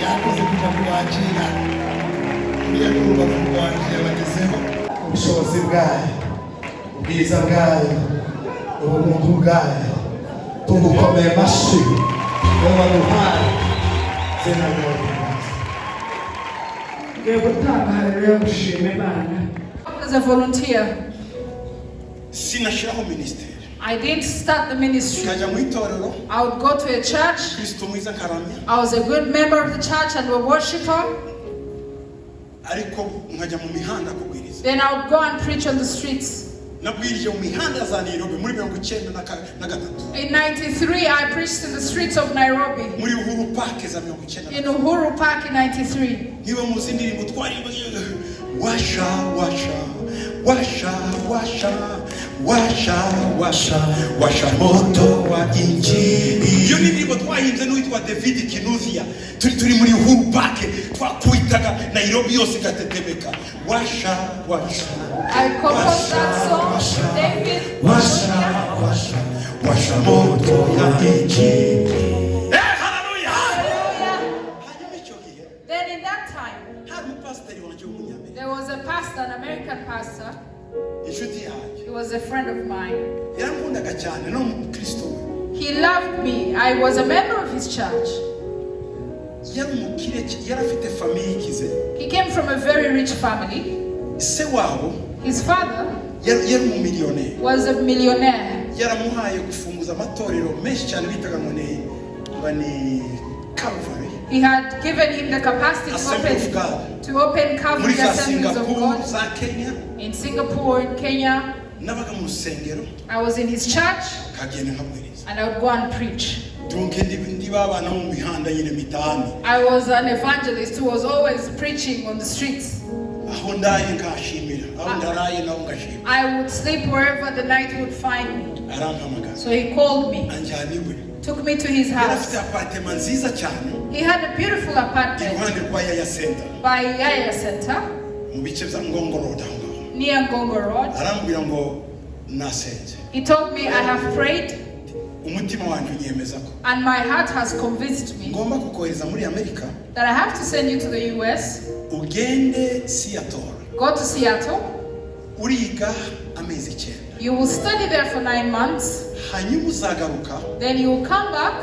yakoze kuva kumwakira uriya n'uruba kumwakira bagezeho ubushobozi bwayo ubwiza bwayo ubuntu bwayo tumukomeye amashyi wowe waduhaye zena ryawe yego gutanga haleluya gushima Imana. As a volunteer, sinashiraho ministeri. I didn't start the ministry. Nkajya mu itorero. I would go to a church. Kristo mwiza karamya. I was a good member of the church and a worshiper. Ariko nkajya mu mihanda kubwiriza. Then I would go and preach on the streets. Nabwirije mu mihanda za Nairobi muri 1993. In 93, I preached in the streets of Nairobi. Muri Uhuru Park za 1993. In Uhuru Park in 93. Niwe muzi ndirimbo twari washa washa washa washa washa washa washa moto wa injili. Iyo ndirimbo twahimbye n'uwitwa David Kinuthia. Turi muri Uhuru Park twakwitaga Nairobi yose gatetebeka. Washa washa. I composed that song, David. Washa washa washa moto wa injili. Then in that time, there was a pastor, an American pastor. He was a friend of mine. He loved me. I was a member of his church. He came from a very rich family. His father was a millionaire. He had given him the capacity to open Calvary Assemblies of God in Singapore, in Kenya. I was in his church and I would go and preach. I was an evangelist who was always preaching on the streets. I would sleep wherever the night would find me. So he called me, took me to his house. He had a beautiful apartment by Yaya Center, near Ngongo Road. He told me, I have prayed and my heart has convinced me that I have to send you to the US. Go to Seattle. You will study there for 9 months. Then you will come back.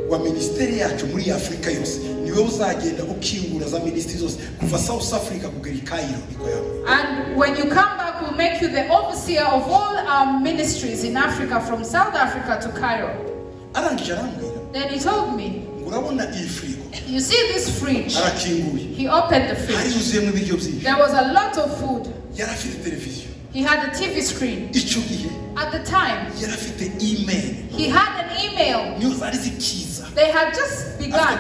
wa ministeri yacu muri Afrika yose niwe uzagenda ukingura za ministries zose kuva South Africa kugera Cairo niko yawe. And when you come back, we'll make you the overseer of all our ministries in Africa, from South Africa to Cairo. Then he told me, you see this fridge? He opened the fridge. There was a lot of food. He had a TV screen. At the time, he had an email. They had just begun.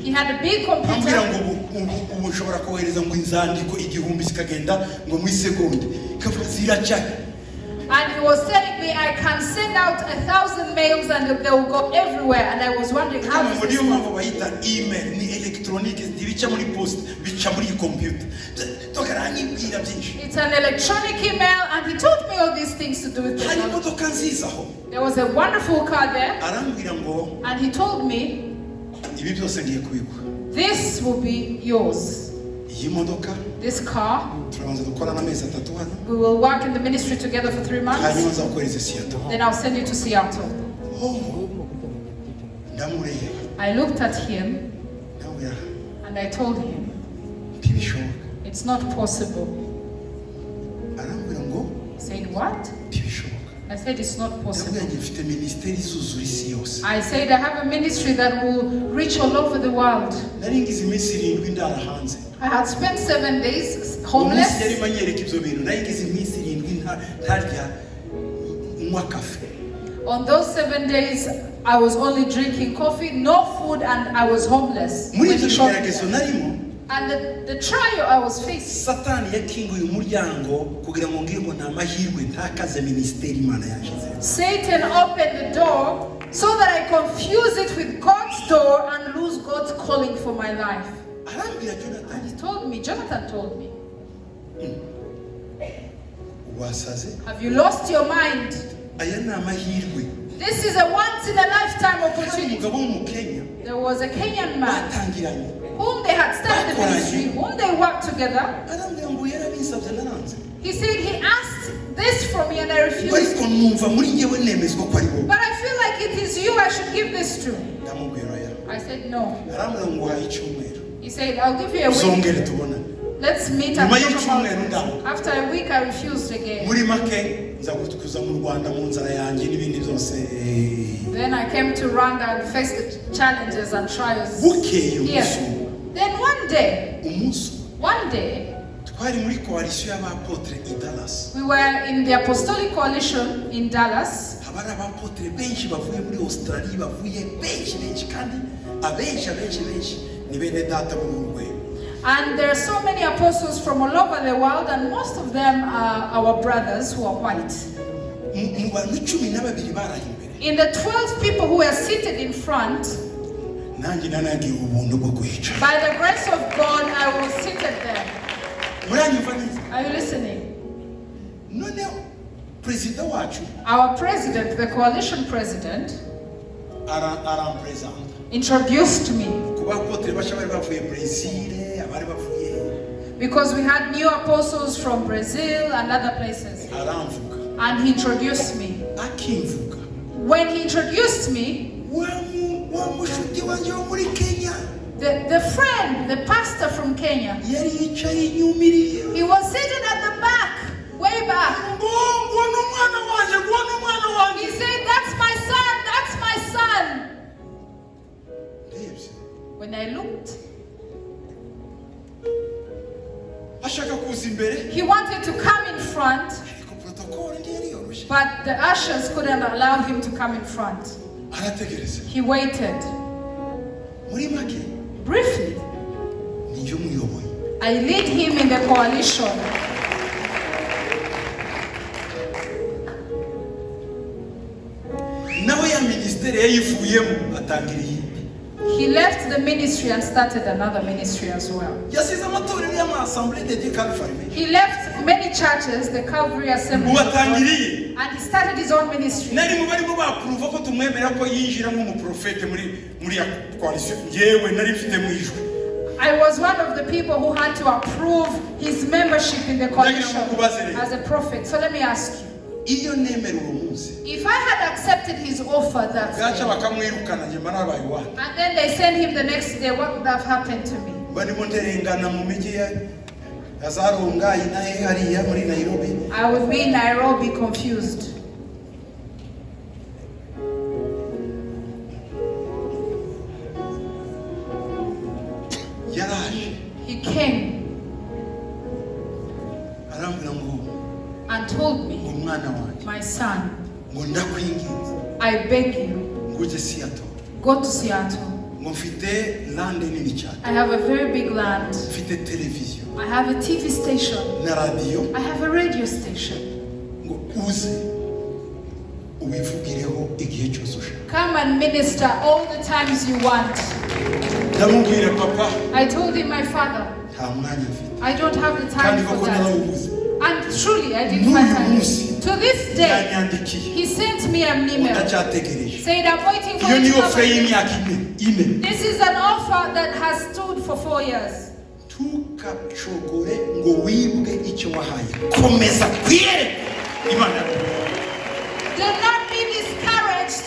He had a big computer. And he was telling me I can send out 1,000 mails and they will go everywhere. And I was wondering how this is It's an electronic email, and he taught me all these things to do with technology. There was a wonderful car there, and he told me, this will be yours. This car, we will work in the ministry together for 3 months. Then I'll send you to Seattle. I looked at him and I told him, it's not possible. He said, what? I said, it's not possible. I said, I have a ministry that will reach all over the world. I had spent 7 days homeless. On those 7 days, I was only drinking coffee, no food, and I was homeless. And the trial I was facing, Satan opened the door so that I confuse it with God's door and lose God's calling for my life. And he told me, Jonathan told me, have you lost your mind? This is a once-in-a-lifetime opportunity. umugabo wo mu Kenya There was a Kenyan man batangiranye whom they had started the ministry, whom they worked together. arambwira ngo yarabisabye naranze He said he asked this from me and I refused. ariko numva muri njyewe nemezwa ko ari wowe But I feel like it is you I should give this to. ndamubwira ya I said no. arambwira ngo waha icyumweru He said, I'll give you a week. uzongere tubonane Let's meet and Nyuma talk y'icyumweru about ndanga. it. After a week, I refused again. muri make nza kuza mu Rwanda mu nzara yanjye n'ibindi byose Then I came to Rwanda and faced the challenges and trials bukeye here. umunsi Then one day, twari muri coalition y'abapotre i Dallas we were in the Apostolic Coalition in Dallas. abari abapotre benshi bavuye muri Australia bavuye benshi kandi abenshi ni bene data b'urwego. And there are so many apostles from all over the world, and most of them are our brothers who are white. mu bantu 12 baraye imbere In the 12 people who were seated in front, nanjye nanagiye ubuntu bwo kwicara by the grace of God, I was seated there. muranyumva neza Are you listening? none perezida wacu Our president, the coalition president, arampresenta introduced me ku bapotre basha bari bavuye Brazil abari bavuye because we had new apostles from Brazil and other places. aramvuga And he introduced me. akimvuga When he introduced me, wa mushuti wanjye wo muri Kenya the friend, the pastor from Kenya, yari yicaye inyumiriye he was seated at the back, way back. ngo n'umwana wanjye He said, that's my son, that's my son. ndebye When I looked, ashaka kuza imbere he wanted to come in front, ariko protocol ntiyari yoroshye but the ushers couldn't allow him to come in front. arategereza He waited. muri make Briefly, niyo muyoboye I lead him in the coalition. nawe ya ministeri yayivuyemo atangira iyindi He left the ministry and started another ministry as well. yasize amatorero y'amaassemblée de Dieu Calvary He left many churches, the Calvary Assembly, ubu of God, atangiriye and he started his own ministry. nari mu barimo bapuruva ko tumwemera ko yinjira nk'umuprofete muri ya coalition yewe nari mfite mu ijwi I was one of the people who had to approve his membership in the coalition as a prophet. So let me ask you, iyo nemera uwo munsi if I had accepted his offer that gaca day, bakamwirukana njye marabaye iwacu and then they sent him the next day, what would have happened to me? barimo nderengana mu mijyi ya za Rongai naye hariya muri Nairobi I would be in Nairobi confused. yaraje He came arambwira ngo and told me, umwana wanjye my son, ngo ndakwinginze I beg you, ngo ujye Seattle go to Seattle. ngo mfite lande nini cyane I have a very big land. mfite televiziyo I have a TV station. na radiyo I have a radio station. ngo uze ubivugireho igihe cyose ushaka Come and minister all the times you want. ndamubwira papa I told him, my father, nta mwanya mfite I don't have the kandi time for koko that. narawubuze And truly, I didn't N'uyu find time. munsi To this day, yanyandikiye he sent me an email. ndacyategereje Said, I'm waiting for iyo you ni to come. ofure y'imyaka ine This is an offer that has stood for 4 years. ntukacogore ngo wibwe icyo wahaye komeza kwiyereka imana yaguhaye. Do not be discouraged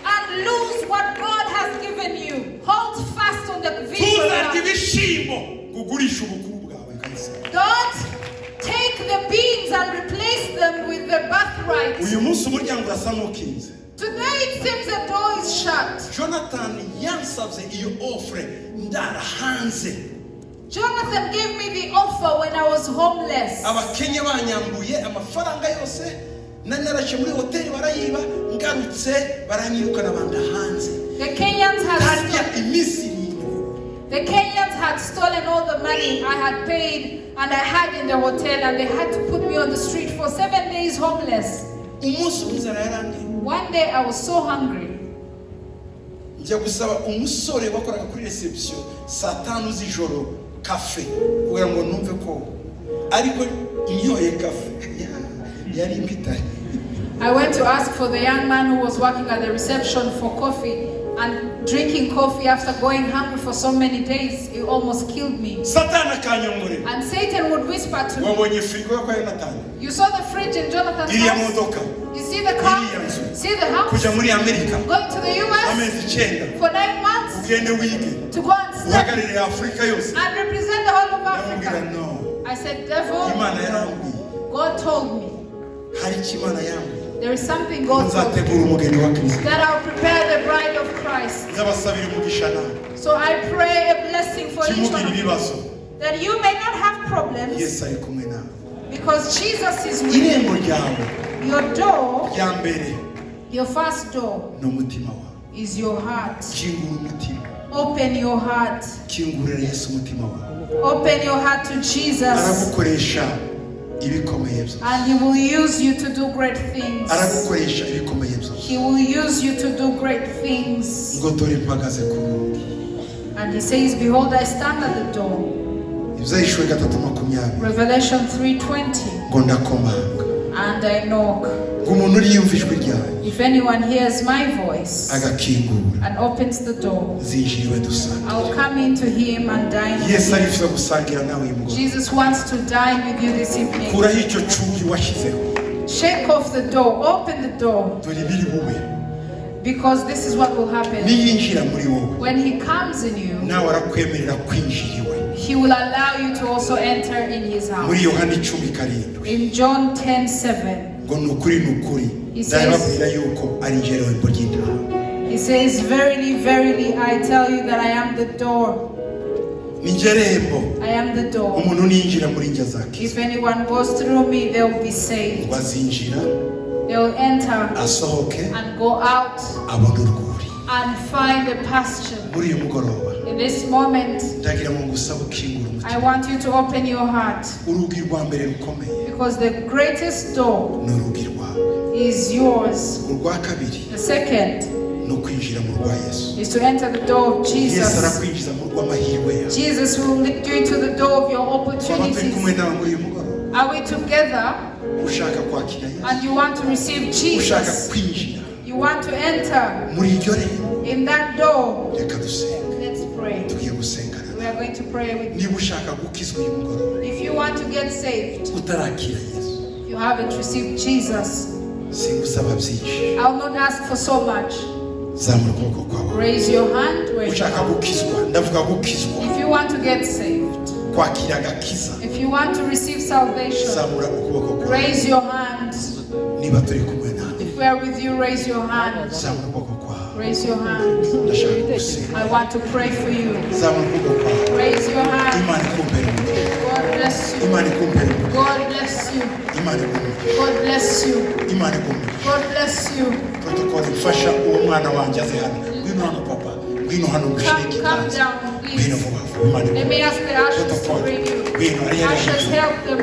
and lose what God has given you. Hold fast on the vision. ntuzarye ibishimbo ngo ugurishe ubukuru bwawe kahise Don't take the beans and replace them with the birthright. uyu munsi umuryango urasa n'ukinze Today it seems the door is shut. jonathan yansabye iyo ofure ndara hanze Jonathan gave me the offer when I was homeless. abakenya banyambuye amafaranga yose nanaraje muri hoteli barayiba ngarutse baranyirukana banda hanze The Kenyans had harya iminsi irindwi The Kenyans had stolen all the money I had paid and I had in the hotel, and they had to put me on the street for 7 days homeless. umunsi w'inzara yarangiye One day I was so hungry. njya gusaba umusore wakoraga kuri reception saa 5 z'ijoro kafe kugira ngo numve ko ariko inyoye kafe yari impitari I went to ask for the young man who was working at the reception for coffee, And drinking coffee after going hungry for so many days, it almost killed me. And Satan would whisper to me, you saw the fridge in Jonathan's house? You see the car? See the house? Going to the US for 9 months to go and study and represent the whole of Africa. No. I said, devil, God told me. There is something God told me, that I'll prepare the bride of Christ. So I pray a blessing for each one of you, that you may not have problems, because Jesus is with you. Your door, your first door, is your heart. Open your heart. Open your heart to Jesus. And He will use you to do great things. He will use you to do great things. And He says, behold, I stand at the door. Revelation 3:20. And I knock. If anyone hears my voice and opens the door, I'll come into him and dine with him. Jesus wants to dine with you this evening. Shake off the door, open the door, because this is what will happen. When He comes in you, He will allow you to also enter in His house. In John 10:7, He says, verily, verily, I tell you that I am the door. I am the door. If anyone goes through me, they will be saved. They will enter and go out and find a pasture. In this moment, I want you to open your heart, because the greatest door is yours. The second is to enter the door of Jesus. Jesus will lead you into the door of your opportunities. Are we together? And you want to receive Jesus? You want to enter in that door? Let's pray. We are going to pray with you. If you want to get saved, you haven't received Jesus, I'll not ask for so much. Raise your hand. If you want to get saved, if you want to receive salvation, raise your hand. If we are with you, raise your hand. Raise your hand. I want to pray for you. Raise your hand. God bless you. God bless you. God bless you. God bless you. Come down, please. Let me ask the ushers to bring you. Ushers, help them.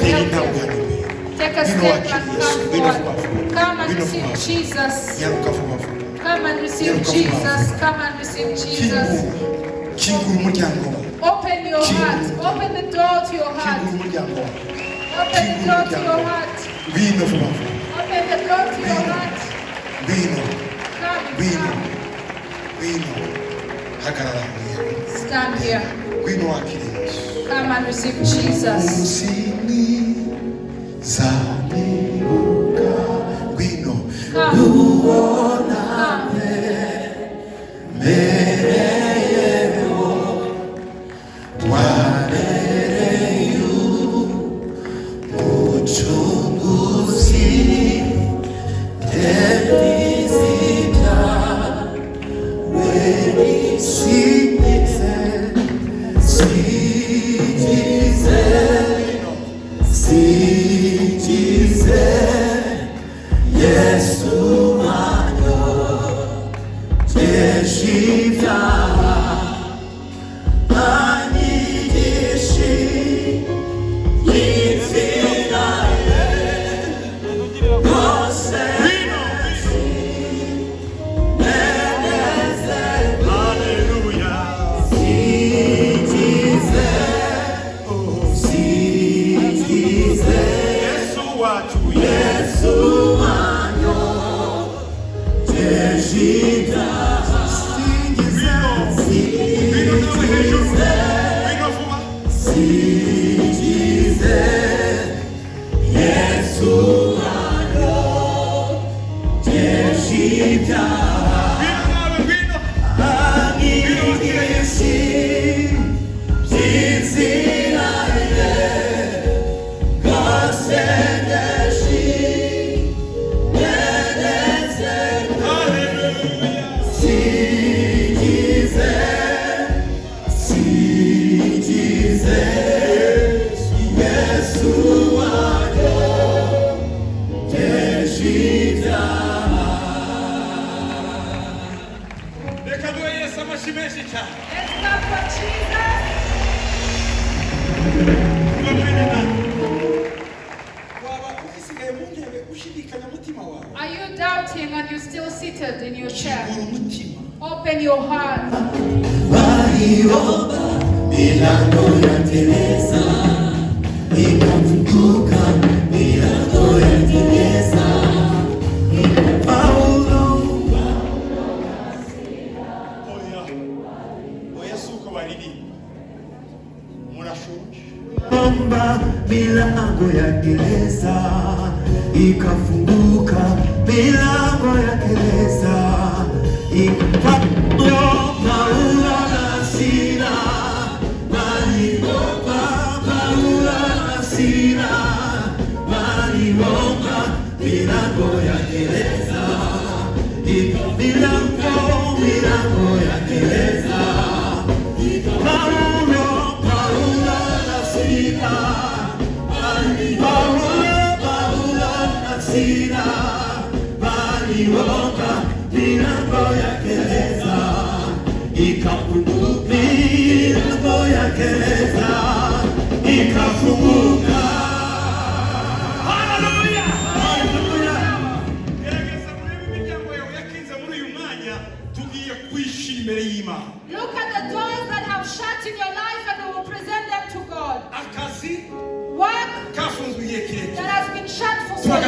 Take a step and come forward. Come and receive Jesus. Come and receive Jesus. Come and receive Jesus. Open your heart. Open the door to your heart. Open the door to your heart. Open the door to your heart. Come. Stand here. Come and receive Jesus. amashyi menshi cyane. Let's clap for Jesus. Are you doubting and you're still seated in your chair? Open your heart. Milango ya gereza ikafunguka, milango ya gereza ikafunguka. Paula na Sila waliomba, Paula na Sila waliomba, milango ya gereza milango ya gereza Paula na Sila Sina waliomba, milango ya gereza ikafunguka, milango ya gereza ikafunguka. Haleluya, haleluya. Gerageza muri imiryango yawe yakinze muri uyu mwanya, tugiye kwishimira y'Imana. Look at the doors that have shut in your life and we will present them to God. Akazi work kafunzwe igihe kirekire, that has been shut for so long. We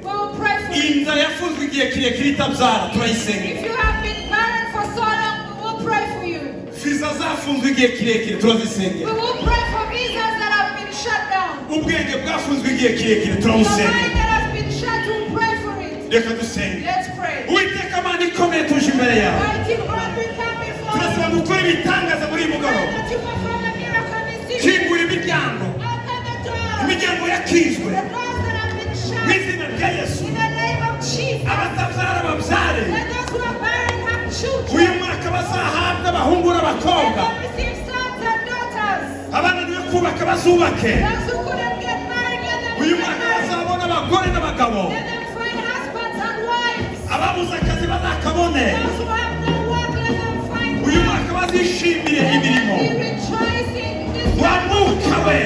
will pray for you. Inda yafunzwe igihe kirekire itabyara, turayisengera. If you have been barren for so long, we will pray for you. Visa zafunzwe igihe kirekire, turazisengera. We will pray for visas that have been shut down. Ubwenge bwafunzwe igihe kirekire, turamusengera. The mind that has been shut, we will pray for it. Reka dusenge. Let's pray. Uwiteka Mana ikomeye tuje imbere yawe. Mighty God, we come before you. Turasaba gukora ibitangaza muri uyu mugoroba. That you perform a miracle in this city. Kingura imiryango. Open the doors. Imiryango yakinzwe. The doors that have been shut. Mu izina rya Yesu. In the name of Jesus. Abatabyara babyare. Let those who are barren have children. Uyu mwaka bazahabwa abahungu n'abakobwa. Let them receive sons and daughters. Abananiwe kubaka bazubake. Those who couldn't get married, let them Uyu get mwaka married. bazabona abagore n'abagabo. Let them find husbands and wives. Ababuze akazi bazakabone. Those who have no work, let them find Uyu work. mwaka bazishimire imirimo. Let them be rejoicing this Wamuka we.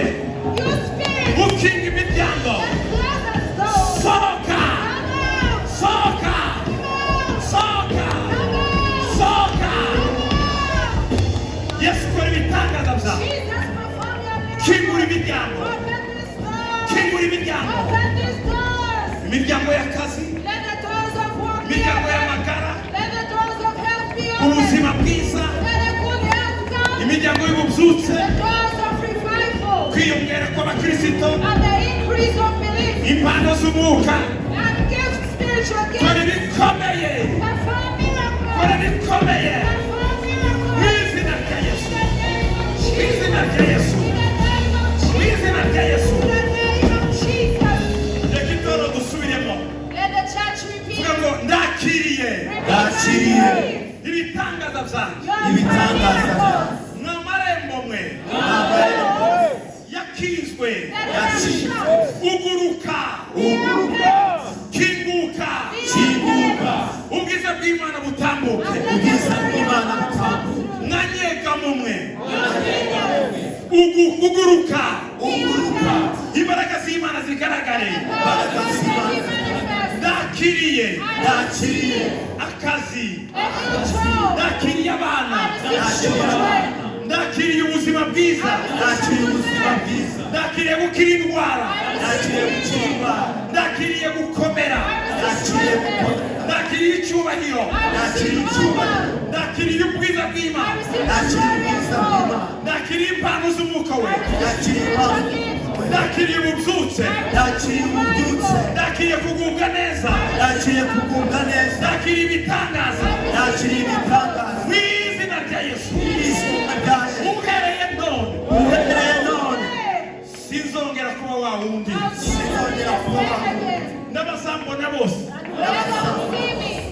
You spirit Ukinga imiryango. that closes doors. Sohoka. Come out. Sohoka. Sohoka. Sohoka. Yesu kora ibitangaza byawe. Jesus, perform your miracle. Kingura imiryango. Open this door. Kingura imiryango. Open these doors. Imiryango y'akazi. Let the doors of work be Imiryango open. y'amagara. Let the doors of health be open. Ubuzima bwiza. Let a good health come. Imiryango y'ububyutse. The doors of revival. Kwiyongera kw'abakristo. And the increase of belief. Impano z'umwuka. And gifts, spiritual Kora gifts. ibikomeye. Perform miracles. Kora ibikomeye. Perform miracles. Mu izina rya Yesu. In the name of Mu Jesus. izina rya Yesu. In the name of Mu Jesus. izina rya Yesu. In the name of Jesus. Reka itoro dusubiremo. Let the church repeat. Vuga ngo ndakiriye. Ndakiriye. Ibitangaza byanjye. Ibitangaza byanjye. N'amarembo mwe. Yakinzwe. Uguruka. Kinguka. Ubwiza bw'Imana butambuke. Ubwiza bw'Imana butambuke. Mwanyegamo mwe. Uguruka. Imbaraga z'Imana zigaragare. Ndakiriye. Akazi. Ndakiriye abana. Ndakiriye ubuzima bwiza. Ndakiriye gukira indwara. Ndakiriye gukomera. Ndakiriye icyubahiro. Ndakiriye ubwiza bw'Imana. Ndakiriye impano z'umwuka we. Ndakiriye ububyutse. Ndakiriye kugubwa neza. Ndakiriye ibitangaza. Mu izina rya Yesu. Uhereye none. Sinzongera kuba wa wundi. N'abazambona bose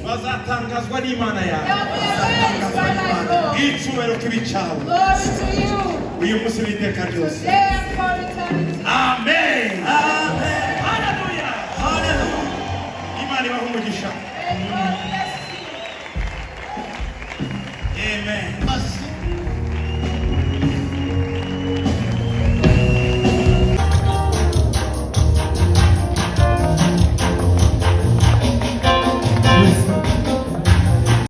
bazatangazwa n'Imana yawe. Icyubahiro kibi cyawe. Uyu munsi w'iteka ryose. Amen. Haleluya. Imana ibahe umugisha. Amen.